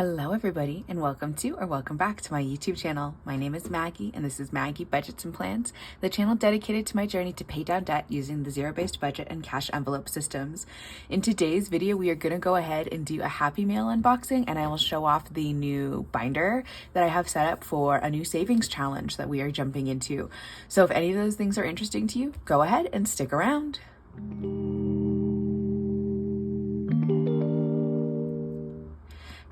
Hello everybody, and welcome to or welcome back to my YouTube channel. My name is Maggie and this is Maggie Budgets and Plans, the channel dedicated to my journey to pay down debt using the zero-based budget and cash envelope systems. In today's video, we are going to go ahead and do a Happy Mail unboxing, and I will show off the new binder that I have set up for a new savings challenge that we are jumping into. So if any of those things are interesting to you, go ahead and stick around.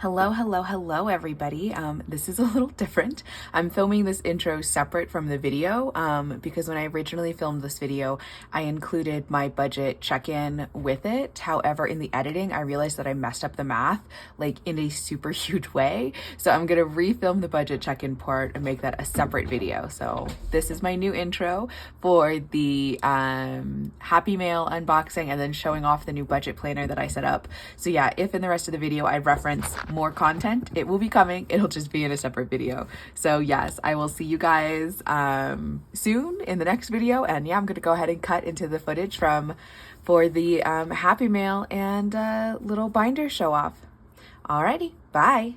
Hello everybody. This is a little different. I'm filming this intro separate from the video because when I originally filmed this video, I included my budget check-in with it. However, in the editing, I realized that I messed up the math like in a super huge way. So I'm gonna refilm the budget check-in part and make that a separate video. So this is my new intro for the Happy Mail unboxing and then showing off the new budget planner that I set up. So yeah, if in the rest of the video I reference more content, it will be coming. It'll just be in a separate video. So yes, I will see you guys soon in the next video. And yeah, I'm gonna go ahead and cut into the footage for the Happy Mail and little binder show off. Alrighty, bye.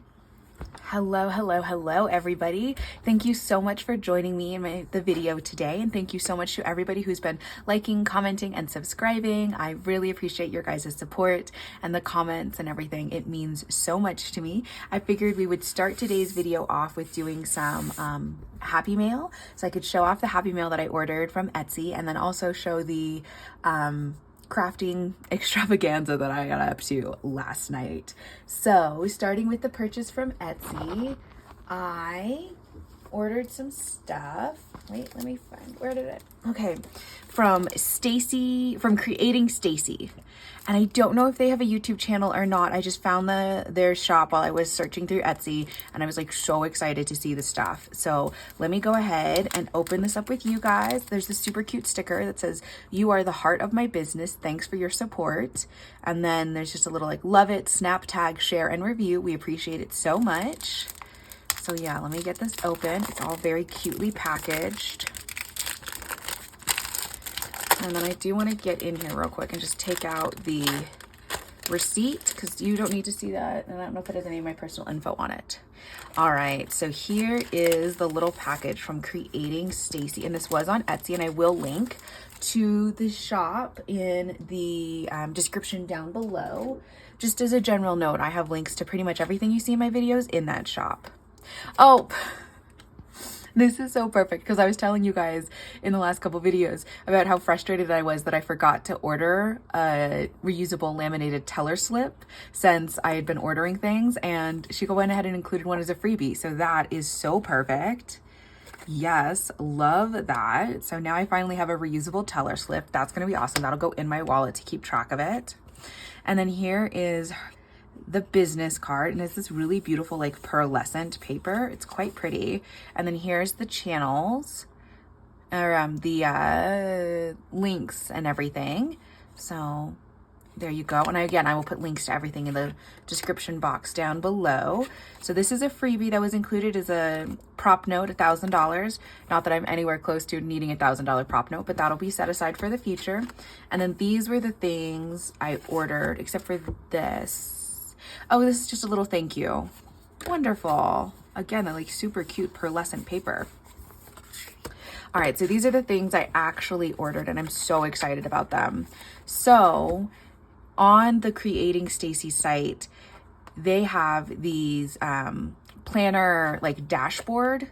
Hello everybody. Thank you so much for joining me in the video today, and thank you so much to everybody who's been liking, commenting, and subscribing. I really appreciate your guys' support and the comments and everything. It means so much to me. I figured we would start today's video off with doing some Happy Mail, so I could show off the Happy Mail that I ordered from Etsy, and then also show the crafting extravaganza that I got up to last night. So starting with the purchase from Etsy, I ordered some stuff. Wait, let me find, where did it? Okay, from Creating Stacy. And I don't know if they have a YouTube channel or not. I just found their shop while I was searching through Etsy, and I was like so excited to see the stuff. So let me go ahead and open this up with you guys. There's this super cute sticker that says, "You are the heart of my business. Thanks for your support." And then there's just a little like, "Love it, snap, tag, share, and review. We appreciate it so much." So yeah, let me get this open. It's all very cutely packaged. And then I do want to get in here real quick and just take out the receipt because you don't need to see that. And I don't know if it has any of my personal info on it. All right, so here is the little package from Creating Stacy. And this was on Etsy, and I will link to the shop in the description down below. Just as a general note, I have links to pretty much everything you see in my videos in that shop. Oh, this is so perfect because I was telling you guys in the last couple videos about how frustrated I was that I forgot to order a reusable laminated teller slip since I had been ordering things, and she went ahead and included one as a freebie. So that is so perfect. Yes, love that. So now I finally have a reusable teller slip. That's going to be awesome. That'll go in my wallet to keep track of it. And then here is the business card, and it's this really beautiful like pearlescent paper. It's quite pretty. And then here's the channels, or the links and everything. So there you go. And I will put links to everything in the description box down below. So this is a freebie that was included as a prop note, $1,000. Not that I'm anywhere close to needing a $1,000 prop note, but that'll be set aside for the future. And then these were the things I ordered, except for this. Oh, this is just a little thank you. Wonderful. Again, that like super cute pearlescent paper. All right, so these are the things I actually ordered, and I'm so excited about them. So on the Creating Stacy site, they have these planner like dashboard,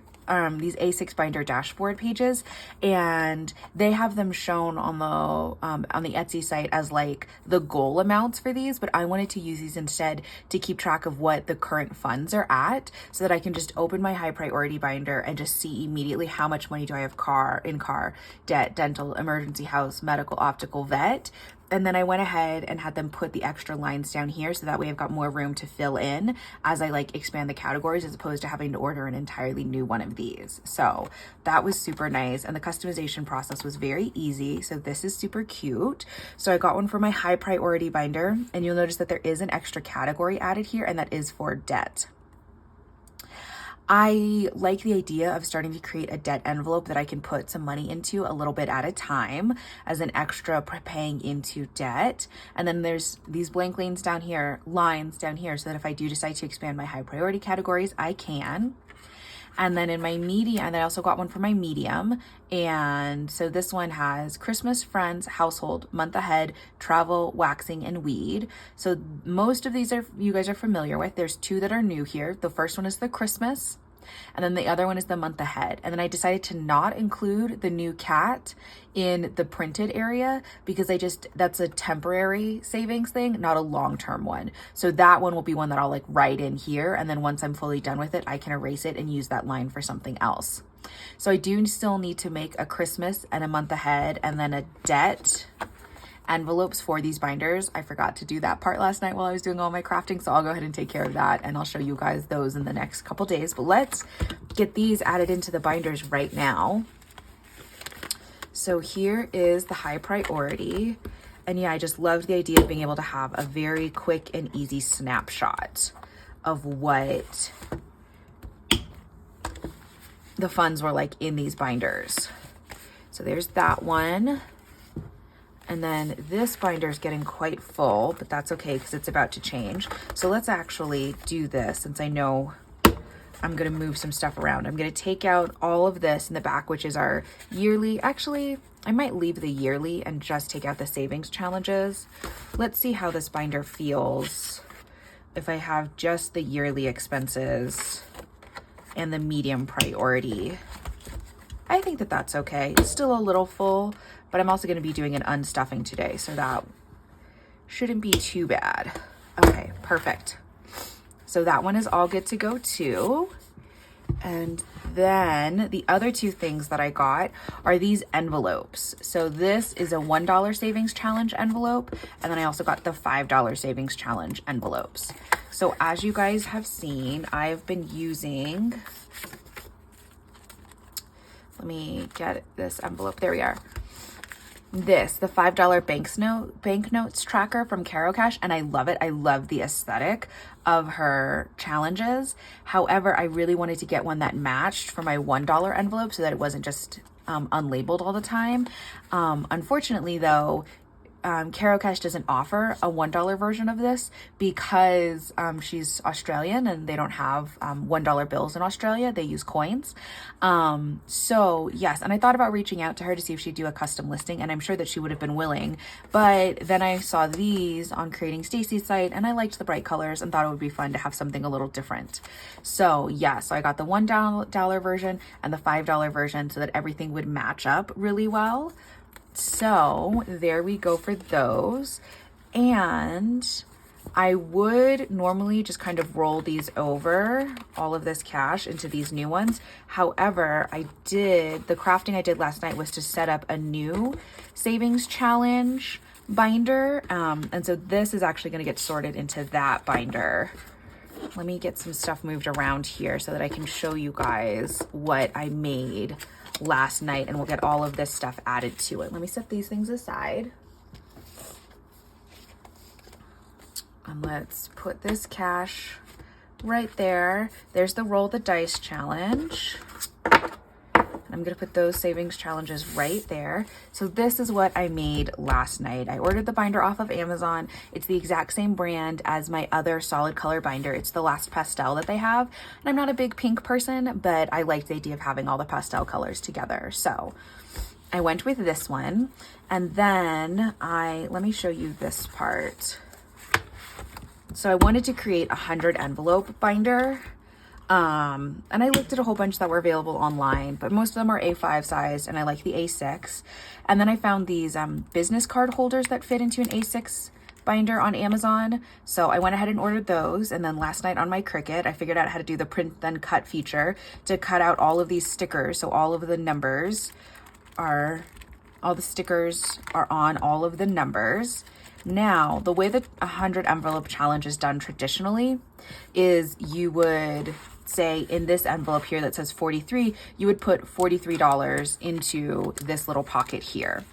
these A6 binder dashboard pages, and they have them shown on the Etsy site as like the goal amounts for these, but I wanted to use these instead to keep track of what the current funds are at, so that I can just open my high priority binder and just see immediately how much money do I have in car, debt, dental, emergency house, medical, optical, vet. And then I went ahead and had them put the extra lines down here, so that way I've got more room to fill in as I like expand the categories, as opposed to having to order an entirely new one of these. So that was super nice. And the customization process was very easy. So this is super cute. So I got one for my high priority binder, and you'll notice that there is an extra category added here, and that is for debt. I like the idea of starting to create a debt envelope that I can put some money into a little bit at a time as an extra paying into debt. And then there's these blank lines down here, so that if I do decide to expand my high priority categories, I can. And then in my medium, and I also got one for my medium. And so this one has Christmas, friends, household, month ahead, travel, waxing, and weed. So most of these you guys are familiar with. There's 2 that are new here. The first one is the Christmas, and then the other one is the month ahead. And then I decided to not include the new cat in the printed area because that's a temporary savings thing, not a long-term one. So that one will be one that I'll like write in here. And then once I'm fully done with it, I can erase it and use that line for something else. So I do still need to make a Christmas and a month ahead and then a debt envelopes for these binders. I forgot to do that part last night while I was doing all my crafting, so I'll go ahead and take care of that, and I'll show you guys those in the next couple days. But let's get these added into the binders right now. So here is the high priority, and yeah, I just loved the idea of being able to have a very quick and easy snapshot of what the funds were like in these binders. So there's that one. And then this binder is getting quite full, but that's okay because it's about to change. So let's actually do this since I know I'm going to move some stuff around. I'm going to take out all of this in the back, which is our yearly. Actually, I might leave the yearly and just take out the savings challenges. Let's see how this binder feels if I have just the yearly expenses and the medium priority. I think that that's okay. It's still a little full, but I'm also going to be doing an unstuffing today, so that shouldn't be too bad. Okay, perfect. So that one is all good to go too. And then the other 2 things that I got are these envelopes. So this is a $1 savings challenge envelope, and then I also got the $5 savings challenge envelopes. So as you guys have seen, I've been using, let me get this envelope. There we are. The $5 banknotes tracker from Caro Cash, and I love it. I love the aesthetic of her challenges. However, I really wanted to get one that matched for my $1 envelope so that it wasn't just unlabeled all the time. Unfortunately though, Caro Cash doesn't offer a $1 version of this because she's Australian and they don't have $1 bills in Australia. They use coins. So yes, and I thought about reaching out to her to see if she'd do a custom listing, and I'm sure that she would have been willing. But then I saw these on Creating Stacy's site and I liked the bright colors and thought it would be fun to have something a little different. So yeah, so I got the $1 version and the $5 version so that everything would match up really well. So there we go for those. And I would normally just kind of roll these over, all of this cash, into these new ones. However, the crafting I did last night was to set up a new savings challenge binder. And so this is actually going to get sorted into that binder. Let me get some stuff moved around here so that I can show you guys what I made last night, and we'll get all of this stuff added to it. Let me set these things aside. And let's put this cash right there. There's the roll the dice challenge. I'm going to put those savings challenges right there. So this is what I made last night. I ordered the binder off of Amazon. It's the exact same brand as my other solid color binder. It's the Last Pastel that they have. And I'm not a big pink person, but I liked the idea of having all the pastel colors together. So I went with this one. And then let me show you this part. So I wanted to create a 100 envelope binder. And I looked at a whole bunch that were available online, but most of them are A5 sized, and I like the A6. And then I found these business card holders that fit into an A6 binder on Amazon. So I went ahead and ordered those. And then last night on my Cricut, I figured out how to do the print then cut feature to cut out all of these stickers. So all of the stickers are on all of the numbers. Now, the way that 100 envelope challenge is done traditionally is you would say in this envelope here that says 43, you would put $43 into this little pocket here.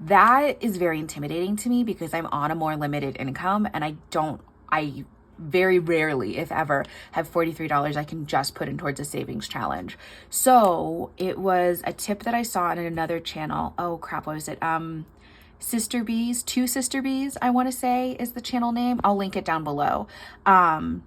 That is very intimidating to me because I'm on a more limited income, and I very rarely, if ever, have $43 I can just put in towards a savings challenge. So it was a tip that I saw on another channel. Oh crap, what was it? Sister Bees, Two Sister Bees, I want to say is the channel name. I'll link it down below. And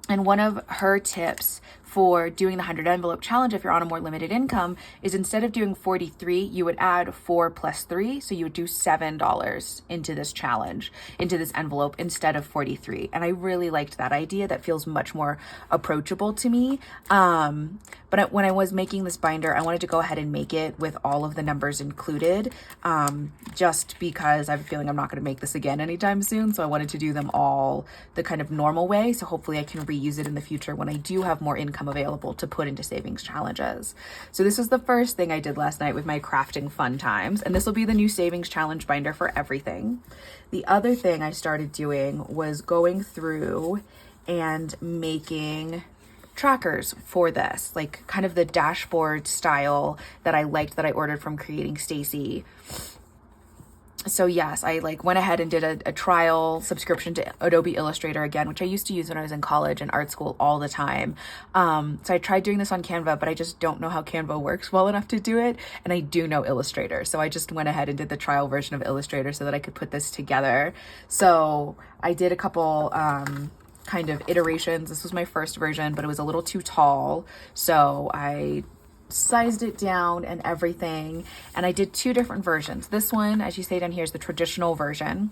one of her tips for doing the 100 envelope challenge, if you're on a more limited income, is instead of doing 43, you would add 4 plus 3. So you would do $7 into this challenge, into this envelope instead of 43. And I really liked that idea. That feels much more approachable to me. But when I was making this binder, I wanted to go ahead and make it with all of the numbers included, just because I have a feeling I'm not going to make this again anytime soon. So I wanted to do them all the kind of normal way. So hopefully I can reuse it in the future when I do have more income available to put into savings challenges. So this is the first thing I did last night with my crafting fun times, and this will be the new savings challenge binder for everything. The other thing I started doing was going through and making trackers for this, like kind of the dashboard style that I liked that I ordered from Creating Stacy. So yes, I went ahead and did a trial subscription to Adobe Illustrator again, which I used to use when I was in college and art school all the time. So I tried doing this on Canva, but I just don't know how Canva works well enough to do it. And I do know Illustrator. So I just went ahead and did the trial version of Illustrator so that I could put this together. So I did a couple kind of iterations. This was my first version, but it was a little too tall. So I sized it down and everything, and I did 2 different versions. This one, as you say down here, is the traditional version,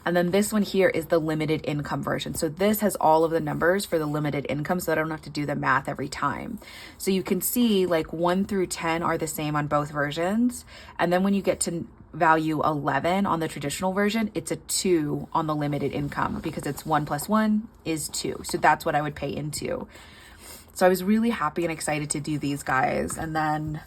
and then this one here is the limited income version. So this has all of the numbers for the limited income, so that I don't have to do the math every time. So you can see 1 through 10 are the same on both versions, and then when you get to value 11 on the traditional version, it's a 2 on the limited income, because it's 1 plus 1 is 2. So that's what I would pay into. So I was really happy and excited to do these guys. And then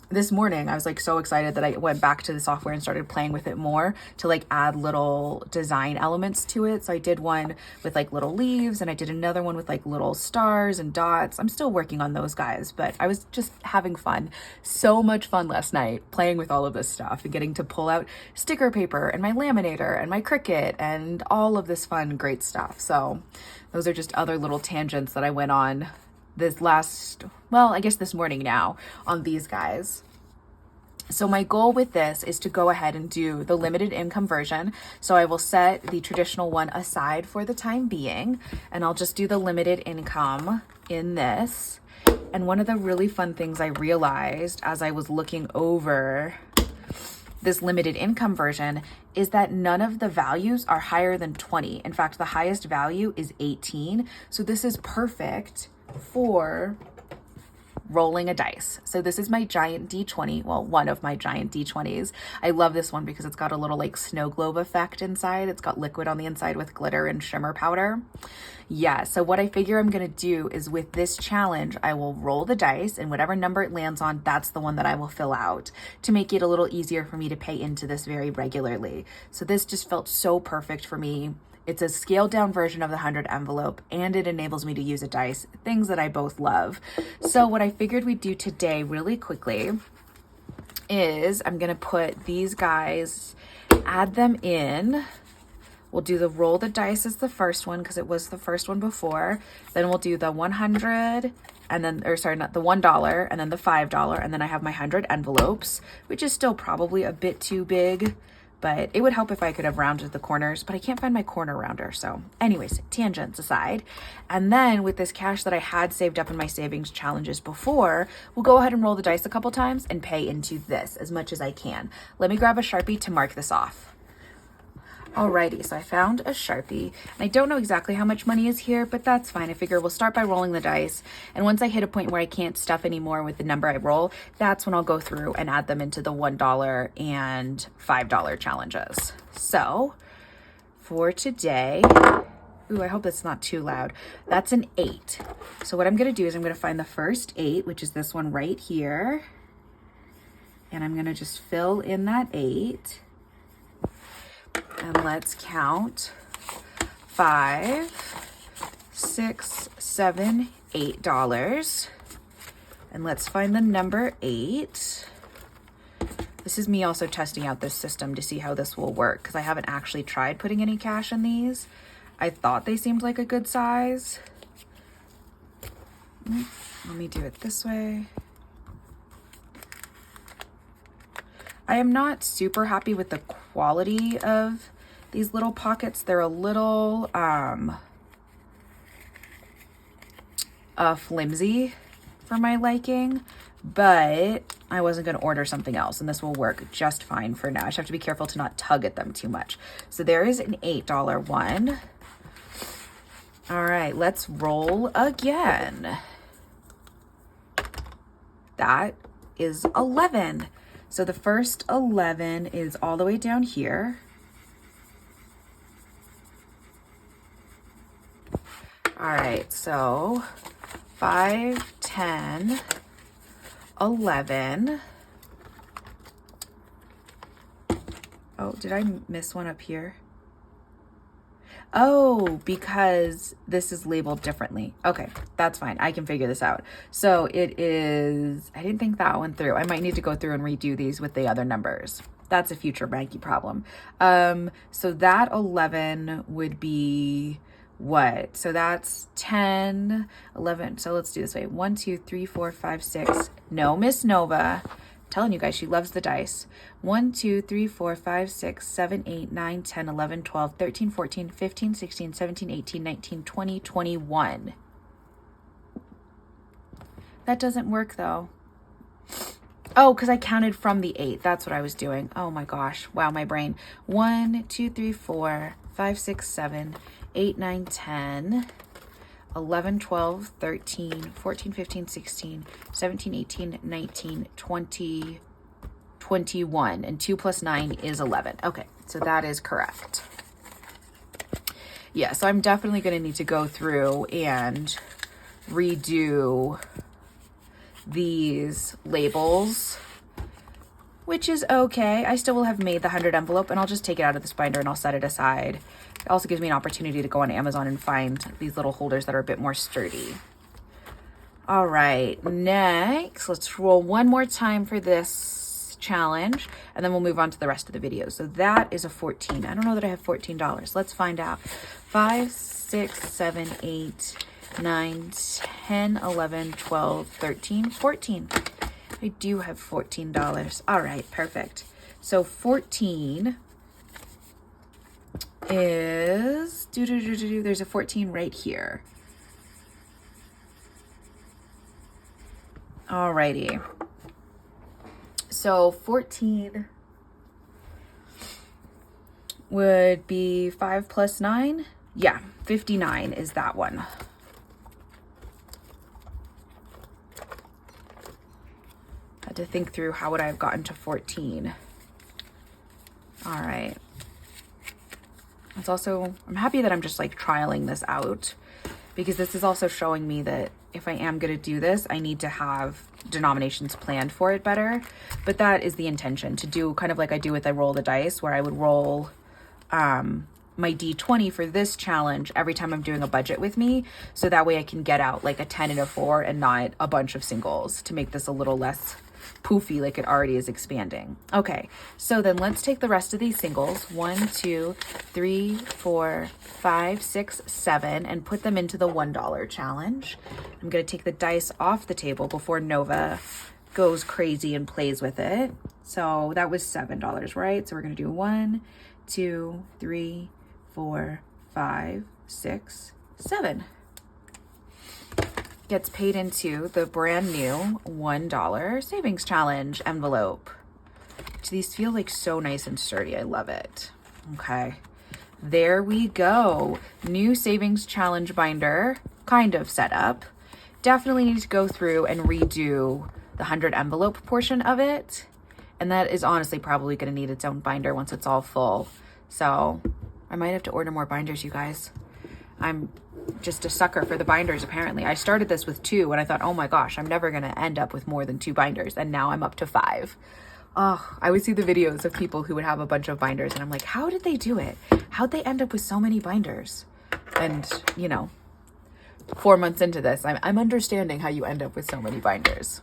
this morning I was so excited that I went back to the software and started playing with it more to add little design elements to it. So I did one with little leaves, and I did another one with little stars and dots. I'm still working on those guys, but I was just having fun. So much fun last night playing with all of this stuff and getting to pull out sticker paper and my laminator and my Cricut and all of this fun, great stuff. So those are just other little tangents that I went on this morning now on these guys. So my goal with this is to go ahead and do the limited income version. So I will set the traditional one aside for the time being, and I'll just do the limited income in this. And one of the really fun things I realized as I was looking over this limited income version is that none of the values are higher than 20. In fact, the highest value is 18. So this is perfect for rolling a dice. So this is my giant D20. Well, one of my giant D20s. I love this one because it's got a little snow globe effect inside. It's got liquid on the inside with glitter and shimmer powder. Yeah, so what I figure I'm going to do is with this challenge, I will roll the dice, and whatever number it lands on, that's the one that I will fill out to make it a little easier for me to pay into this very regularly. So this just felt so perfect for me. It's a scaled down version of the 100 envelope, and it enables me to use a dice, things that I both love. So what I figured we'd do today really quickly is I'm going to put these guys, add them in. We'll do the roll the dice as the first one because it was the first one before. Then we'll do the 100 and then, or sorry, not the $1 and then the $5. And then I have my 100 envelopes, which is still probably a bit too big, but it would help if I could have rounded the corners, but I can't find my corner rounder. So anyways, tangents aside. And then with this cash that I had saved up in my savings challenges before, we'll go ahead and roll the dice a couple times and pay into this as much as I can. Let me grab a Sharpie to mark this off. Alrighty, so I found a Sharpie, and I don't know exactly how much money is here, but that's fine. I figure we'll start by rolling the dice, and once I hit a point where I can't stuff anymore with the number I roll, that's when I'll go through and add them into the $1 and $5 challenges. So for today, ooh, I hope that's not too loud. That's an 8. So what I'm gonna do is I'm gonna find the first 8, which is this one right here, and I'm gonna just fill in that 8. And let's count 5, 6, 7, $8. And let's find the number 8. This is me also testing out this system to see how this will work because I haven't actually tried putting any cash in these. I thought they seemed like a good size. Let me do it this way. I am not super happy with the quality of these little pockets. They're a little flimsy for my liking, but I wasn't going to order something else, and this will work just fine for now. I just have to be careful to not tug at them too much. So there is an $8 one. All right, let's roll again. That is 11. So the first 11 is all the way down here. All right, so 5, 10, 11. Oh, did I miss one up here? Oh, because this is labeled differently. Okay, that's fine. I can figure this out. So it is, I didn't think that one through. I might need to go through and redo these with the other numbers. That's a future Maggie problem. So that 11 would be what? So that's 10, 11. So let's do this way. 1, 2, 3, 4, 5, 6. No, Miss Nova. Telling you guys, she loves the dice. 1, 2, 3, 4, 5, 6, 7, 8, 9, 10, 11, 12, 13, 14, 15, 16, 17, 18, 19, 20, 21. That doesn't work though. Oh, because I counted from the 8. That's what I was doing. Oh my gosh. Wow, my brain. 1, 2, 3, 4, 5, 6, 7, 8, 9, 10. 11, 12, 13, 14, 15, 16, 17, 18, 19, 20, 21. And 2 plus 9 is 11. Okay, so that is correct. Yeah, so I'm definitely going to need to go through and redo these labels, which is okay. I still will have made the 100 envelope, and I'll just take it out of this binder and I'll set it aside. It also gives me an opportunity to go on Amazon and find these little holders that are a bit more sturdy. All right, next, let's roll one more time for this challenge, and then we'll move on to the rest of the video. So that is a 14. I don't know that I have $14. Let's find out. 5, 6, 7, 8, 9, 10, 11, 12, 13, 14. I do have $14. All right, perfect. So 14 is, there's a 14 right here. Alrighty. So 14 would be 5 plus 9. Yeah, 59 is that one. Had to think through how would I have gotten to 14. All right. It's also, I'm happy that I'm just like trialing this out, because this is also showing me that if I am going to do this, I need to have denominations planned for it better. But that is the intention, to do kind of like I do with I roll the dice, where I would roll my D20 for this challenge every time I'm doing a budget with me. So that way I can get out like a 10 and a 4 and not a bunch of singles, to make this a little less poofy like it already is expanding. Okay, so then let's take the rest of these singles, 1, 2, 3, 4, 5, 6, 7, and put them into the $1 challenge. I'm going to take the dice off the table before Nova goes crazy and plays with it. So that was $7, right? So we're going to do 1, 2, 3, 4, 5, 6, 7. Gets paid into the brand new $1 savings challenge envelope. These feel like so nice and sturdy. I love it. Okay, there we go. New savings challenge binder kind of set up. Definitely need to go through and redo the 100 envelope portion of it. And that is honestly probably going to need its own binder once it's all full. So I might have to order more binders, you guys. I'm just a sucker for the binders, apparently. I started this with 2 and I thought, oh my gosh, I'm never going to end up with more than 2 binders. And now I'm up to 5. Oh, I would see the videos of people who would have a bunch of binders and I'm like, how did they do it? How'd they end up with so many binders? And, you know, 4 months into this, I'm understanding how you end up with so many binders.